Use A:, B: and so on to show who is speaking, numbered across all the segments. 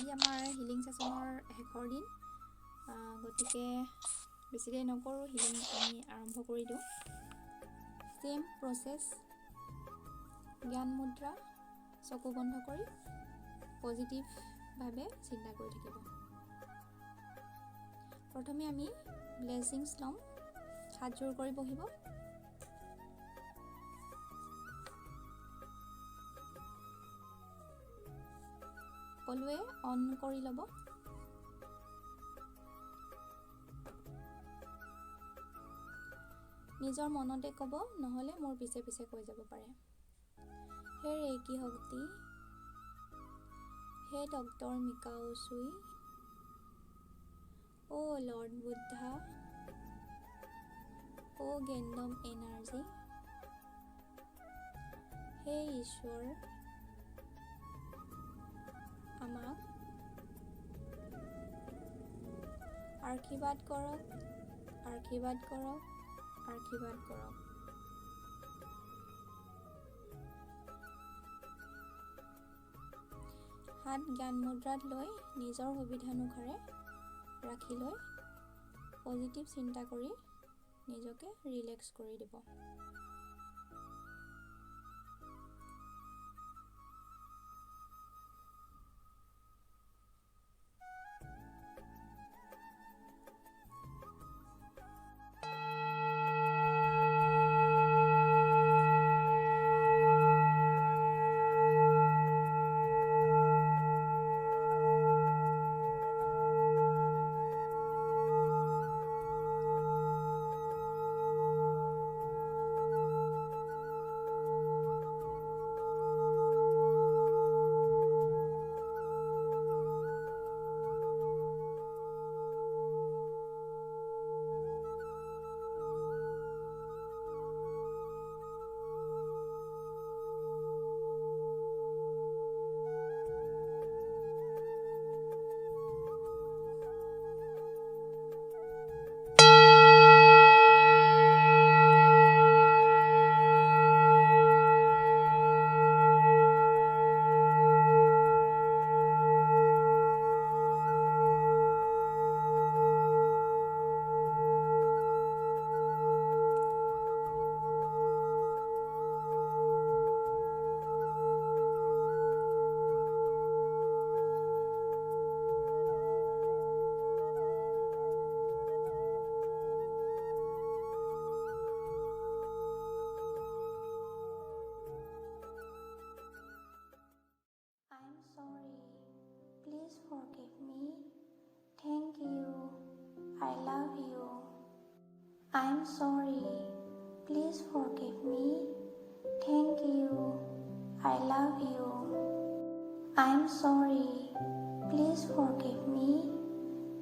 A: আজি আমাৰ হিলিং ছেশ্যনৰ শেষৰ দিন, গতিকে বেছি দেৰি নকৰোঁ, হিলিং আমি আৰম্ভ কৰি দিওঁ। চেম প্ৰচেছ, জ্ঞান মুদ্ৰা, চকু বন্ধ কৰি পজিটিভভাৱে চিন্তা কৰি থাকিব। প্ৰথমে আমি ব্লেছিংছ ল'ম। হাত জোৰ কৰি বহিব। সকলোৱে অন কৰি ল'ব। নিজৰ মনতে ক'ব, নহ'লে মোৰ পিছে পিছে কৈ যাব পাৰে। হে ৰেইকি শক্তি, হে ডক্টৰ মিকাও চুই, অ' লৰ্ড বুদ্ধা, অ' গেণ্ডম এনাৰ্জি, হে ঈশ্বৰ, আমাক আশীৰ্বাদ কৰক, আশীৰ্বাদ কৰক, আশীৰ্বাদ কৰক। হাত জ্ঞান মুদ্ৰাত লৈ নিজৰ সুবিধানুসাৰে ৰাখি লৈ পজিটিভ চিন্তা কৰি নিজকে ৰিলেক্স কৰি দিব। Please forgive me. Thank you. I love you. I'm sorry. Please forgive me. Thank you. I love you. I'm sorry. Please forgive me.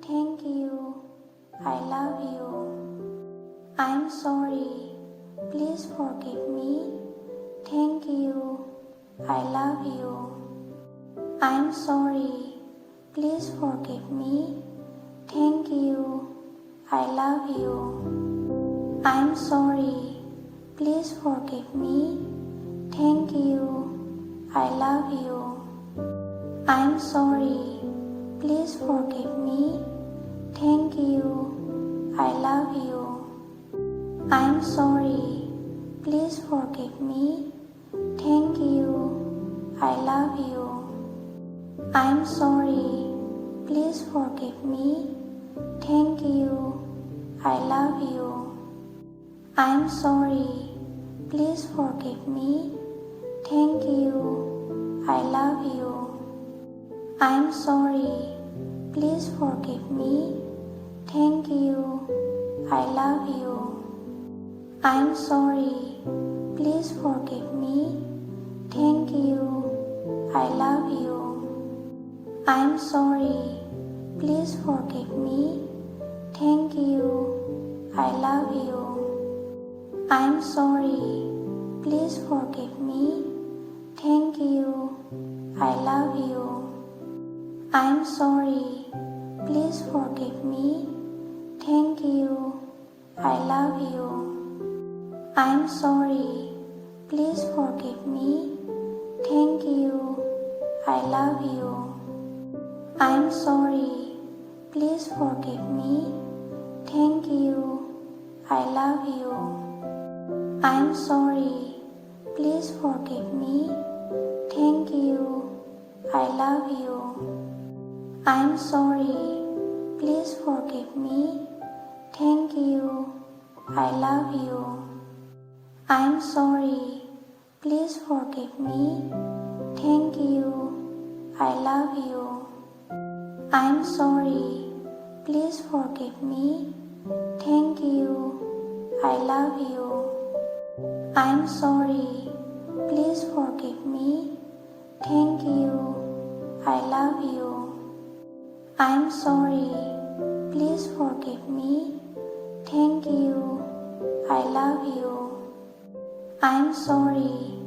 A: Thank you. I love you. I'm sorry. Please forgive me. Thank you. I love you. I'm sorry. Please forgive me. Thank you. I love you. I'm sorry. Please forgive me. Thank you. I love you. I'm sorry. Please forgive me. Thank you. I love you. I'm sorry. Please forgive me. Thank you. I love you. I'm sorry. Please forgive me. Thank you. I love you. I'm sorry. Please forgive me. Thank you. I love you. I'm sorry. Please forgive me. Thank you. I love you. I'm sorry. Please forgive me. Thank you. I love you. I'm sorry. Please forgive me. Thank you. I love you. I'm sorry. Please forgive me. Thank you. I love you. I'm sorry. Please forgive me. Thank you. I love you. I'm sorry. Please forgive me. Thank you. I love you.
B: I'm sorry. Please forgive me. Thank you. I love you. I'm sorry. Please forgive me. Thank you. I love you. I'm sorry. Please forgive me. Thank you. I love you. I'm sorry. Please forgive me. Thank you. I love you. I'm sorry. Please forgive me. Thank you. I love you. I'm sorry. Please forgive me. Thank you. I love you. I'm sorry. Please forgive me. Thank you. I love you. I'm sorry.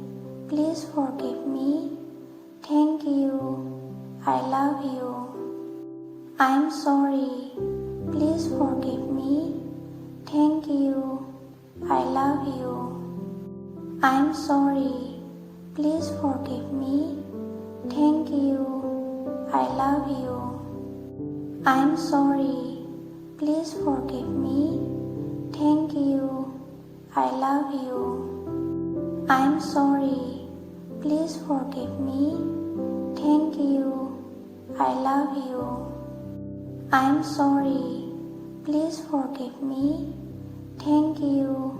B: Please forgive me. Thank you. I love you. I'm sorry. Please forgive me. Thank you. I love you. I'm sorry. Please forgive me. Thank you. I love you. I'm sorry. Please forgive me. Thank you. I love you. I'm sorry. Please forgive me. Thank you. I love you. I'm sorry. Please forgive me. Thank you.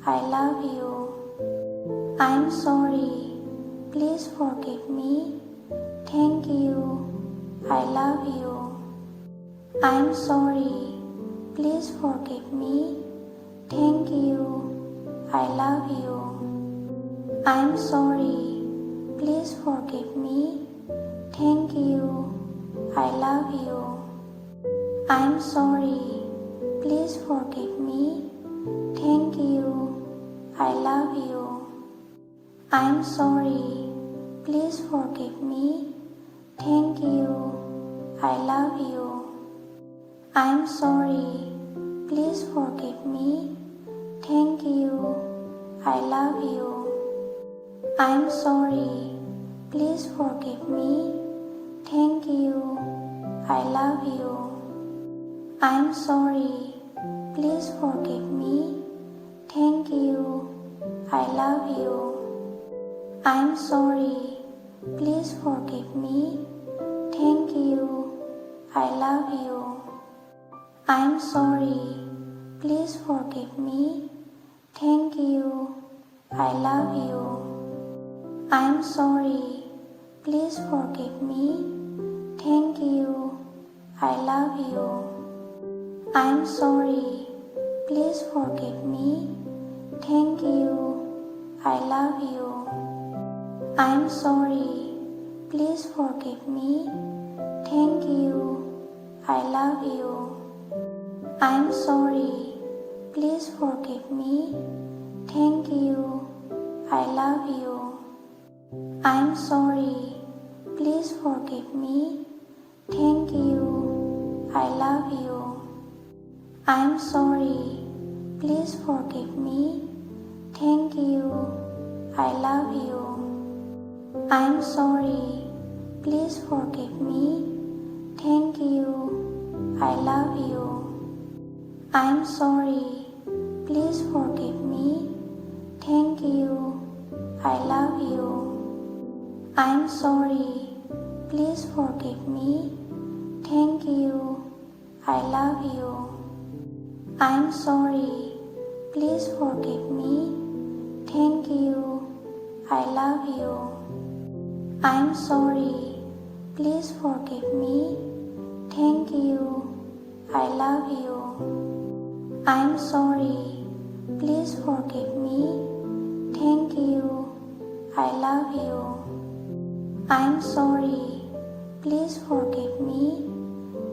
B: I love you. I'm sorry. Please forgive me. Thank you. I love you. I'm sorry. Please forgive me. Thank you. I love you. I'm sorry. Please forgive me. Thank you. I love you. I'm sorry. Please forgive me. Thank you. I love you. I'm sorry. Please forgive me. Thank you. I love you. I'm sorry. Please forgive me. Thank you. I love you. I'm sorry. Please forgive me. Thank you. I love you. I'm sorry. Please forgive me. Thank you. I love you. I'm sorry. Please forgive me. Thank you. I love you. I'm sorry. Please forgive me. Thank you. I love you. I'm sorry. Please forgive me. Thank you. I love you. I'm sorry. Please forgive me. Thank you. I love you. I'm sorry. Please forgive me. Thank you. I love you. I'm sorry. Please forgive me. Thank you. I love you. I'm sorry. Please forgive me. Thank you. I love you. I'm sorry. Please forgive me. Thank you. I love you. I'm sorry. Please forgive me. Thank you. I love you. I'm sorry. Please forgive me. Thank you. I love you. I'm sorry. Please forgive me. Thank you. I love you. I'm sorry. Please forgive me. Thank you. I love you. I'm sorry. Please forgive me. Thank you. I love you. I'm sorry. Please forgive me. Thank you. I love you. I'm sorry. Please forgive me.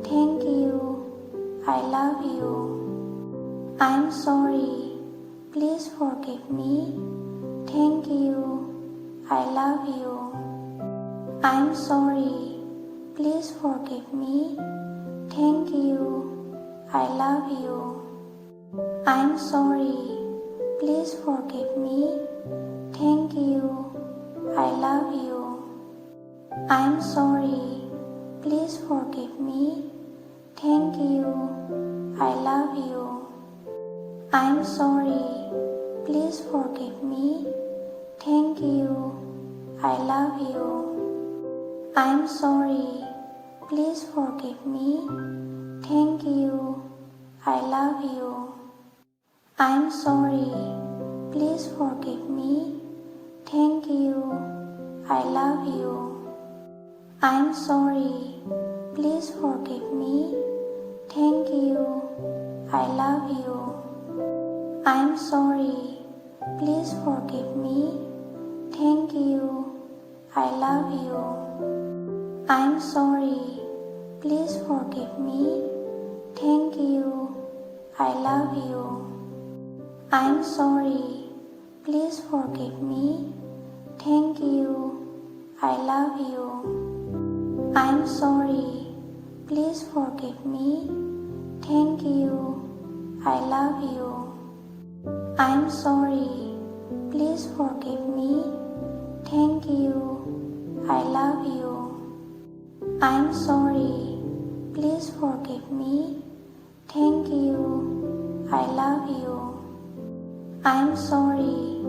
B: Thank you. I love you. I'm sorry. Please forgive me. Thank you. I love you. I'm sorry. Please forgive me. Thank you. I love you. I'm sorry. Please forgive me. Thank you. I love you. I'm sorry. Please forgive me. Thank you. I love you. I'm sorry. Please forgive me. Thank you. I love you. I'm sorry. Please forgive me. Thank you. I love you. I'm sorry. Please forgive me. Thank you. I love you. I'm sorry. Please forgive me. Thank you. I love you. I'm sorry. Please forgive me. Thank you. I love you. I'm sorry. Please forgive me. Thank you. I love you. I'm sorry. Please forgive me. Thank you. I love you. I'm sorry. Please forgive me. Thank you. I love you. I'm sorry. Please forgive me. Thank you. I love you. I'm sorry. Please forgive me. Thank you. I love you. I'm sorry.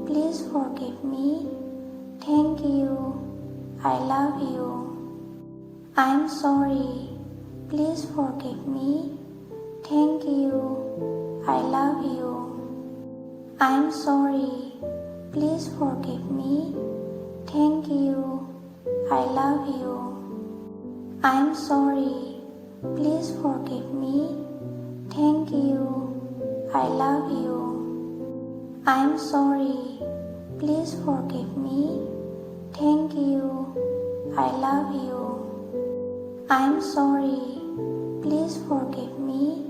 B: Please forgive me. Thank you. I love you. I'm sorry. Please forgive me. Thank you. I love you. I'm sorry. Please forgive me. Thank you. I love you. I'm sorry. Please forgive me. Thank you. I love you. I'm sorry. Please forgive me. Thank you. I love you. I'm sorry. Please forgive me.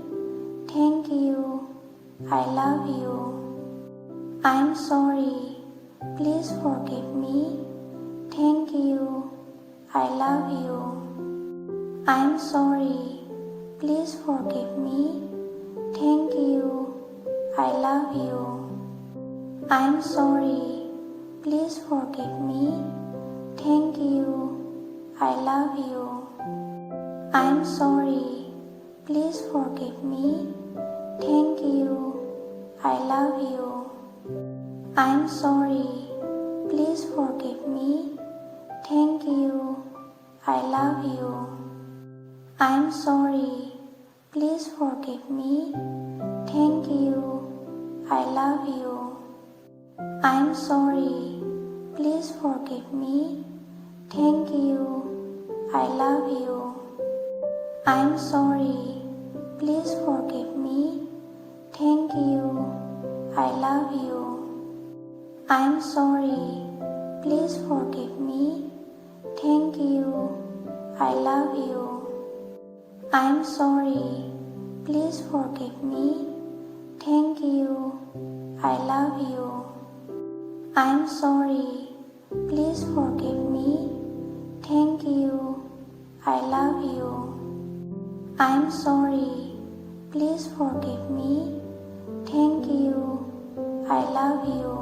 B: Thank you. I love you. I'm sorry. Please forgive me. Thank you. I love you. I'm sorry. Please forgive me. Thank you. I love you. I'm sorry. Please forgive me. Thank you. I love you. I'm sorry. Please forgive me. Thank you. I love you. I'm sorry. Please forgive me. Thank you. I love you. I'm sorry. Please forgive me. Thank you. I love you. I'm sorry. Please forgive me. Thank you. I love you. I'm sorry. Please forgive me. Thank you. I love you. I'm sorry. Please forgive me. Thank you. I love you. I'm sorry. Please forgive me. Thank you. I love you. I'm sorry. Please forgive me. Thank you. I love you. I'm sorry. Please forgive me. Thank you. I love you.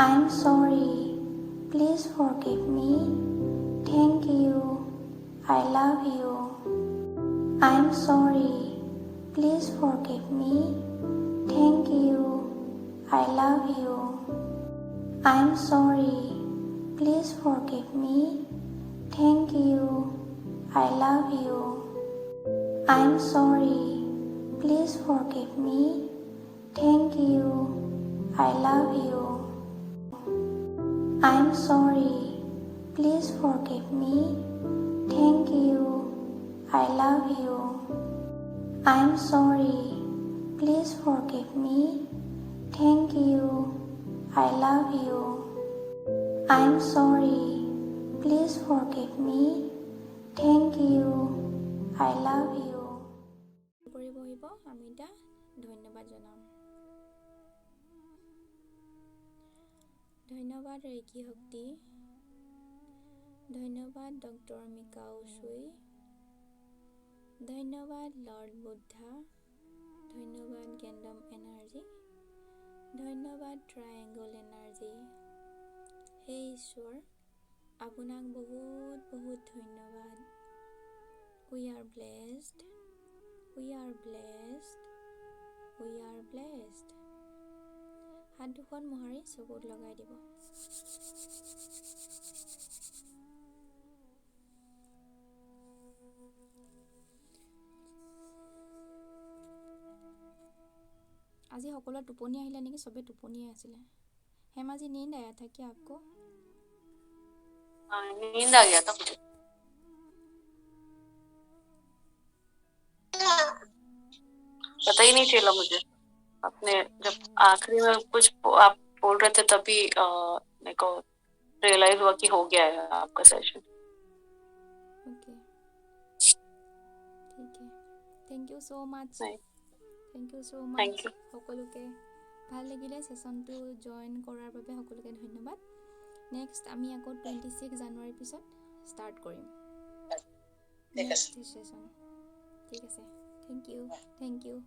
B: I'm sorry. Please forgive me. Thank you. I love you. I'm sorry. Please forgive me. Thank you. I love you. I'm sorry. Please forgive me. Thank you. I love you. I'm sorry. Please forgive me. Thank you. I love you. I'm sorry. Please forgive me. Thank you. I love you. I'm sorry. Please forgive me. Thank you. I love you. I'm sorry. Please forgive me. Thank you. I love you.
A: কৰি বহিব আমি এটা ধন্যবাদ জনাম। ধন্যবাদ reiki শক্তি। ধন্যবাদ doctor মিকা উচুই। ধন্যবাদ lord Buddha. ধন্যবাদ গেণ্ডম এনাৰ্জি। ধন্যবাদ ট্ৰায়েংগল এনাৰ্জি। হে ঈশ্বৰ, আপোনাক বহুত বহুত ধন্যবাদ। are blessed. We are blessed. We are blessed. হাত দুখন মোহাৰি চকুত লগাই দিব। আজি সকলোৱে টোপনি আহিলে নেকি? চবে টোপনিয়ে আছিলে। हेमाजी नींद आया था क्या आपको?
C: हाँ, नींद आ गया था मुझे। पता ही नहीं चला मुझे। आपने जब आखिरी में कुछ आप बोल रहे थे तभी मेरे को रियलाइज हुआ कि हो गया है आपका सेशन।
A: ओके, ठीक है। Thank you so much. Thank you so much.
C: Thank you.
A: সকলোকে ভাল লাগিলে সেশনটো জয়েন কৰাৰ বাবে সকলোকে ধন্যবাদ। নেক্সট আমি আকৌ 26 জানুৱাৰীৰ পিছত ষ্টাৰ্ট কৰিম নেক্সট সেশন। ঠিক আছে, থেংক ইউ।